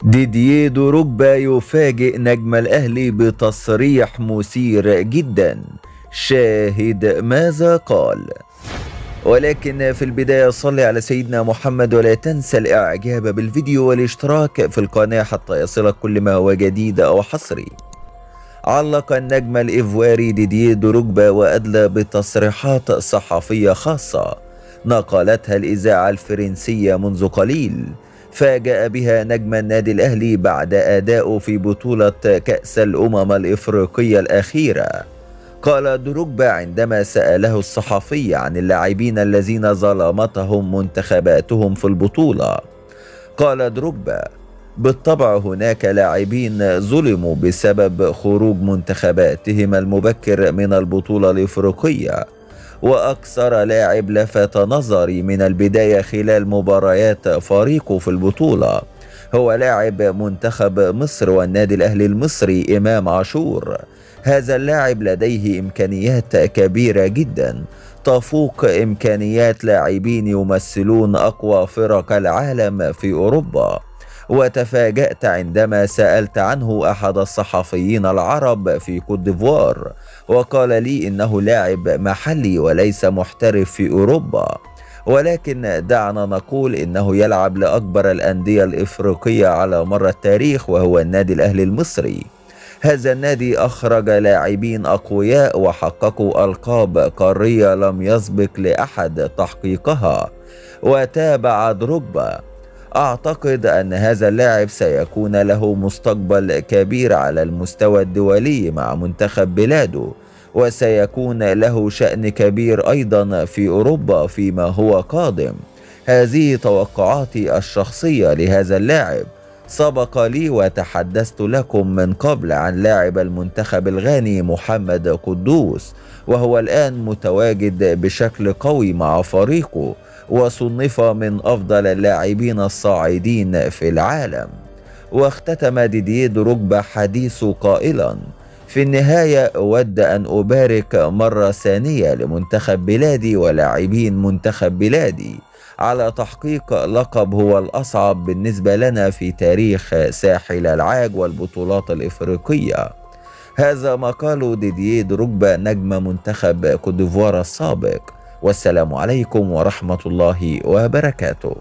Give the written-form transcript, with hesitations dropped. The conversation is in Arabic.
ديدييه دروجبا يفاجئ نجم الأهلي بتصريح مثير جدا. شاهد ماذا قال. ولكن في البداية صل على سيدنا محمد ولا تنسى الإعجاب بالفيديو والاشتراك في القناة حتى يصلك كل ما هو جديد أو حصري. علق النجم الإيفواري ديدييه دروجبا وأدلى بتصريحات صحفية خاصة نقلتها الإذاعة الفرنسية منذ قليل، فاجأ بها نجم النادي الأهلي بعد أدائه في بطولة كأس الأمم الإفريقية الأخيرة. قال دروجبا عندما سأله الصحفي عن اللاعبين الذين ظلمتهم منتخباتهم في البطولة، قال دروجبا: بالطبع هناك لاعبين ظلموا بسبب خروج منتخباتهم المبكر من البطولة الإفريقية، وأكثر لاعب لفت نظري من البداية خلال مباريات فريقه في البطولة هو لاعب منتخب مصر والنادي الأهلي المصري إمام عاشور. هذا اللاعب لديه إمكانيات كبيرة جدا تفوق إمكانيات لاعبين يمثلون أقوى فرق العالم في أوروبا. وتفاجأت عندما سألت عنه أحد الصحفيين العرب في كوت ديفوار، وقال لي إنه لاعب محلي وليس محترف في أوروبا، ولكن دعنا نقول إنه يلعب لأكبر الأندية الإفريقية على مر التاريخ وهو النادي الأهلي المصري. هذا النادي أخرج لاعبين أقوياء وحققوا ألقاب قارية لم يسبق لأحد تحقيقها. وتابع دروجبا: أعتقد أن هذا اللاعب سيكون له مستقبل كبير على المستوى الدولي مع منتخب بلاده، وسيكون له شأن كبير أيضا في أوروبا فيما هو قادم. هذه توقعاتي الشخصية لهذا اللاعب. سبق لي وتحدثت لكم من قبل عن لاعب المنتخب الغاني محمد قدوس، وهو الآن متواجد بشكل قوي مع فريقه وصنف من أفضل اللاعبين الصاعدين في العالم. واختتم ديدييه دروجبا حديثه قائلا: في النهاية أود أن أبارك مرة ثانية لمنتخب بلادي ولاعبين منتخب بلادي على تحقيق لقب هو الأصعب بالنسبة لنا في تاريخ ساحل العاج والبطولات الإفريقية. هذا ما قاله ديدييه دروجبا نجم منتخب كوت ديفوار السابق. والسلام عليكم ورحمة الله وبركاته.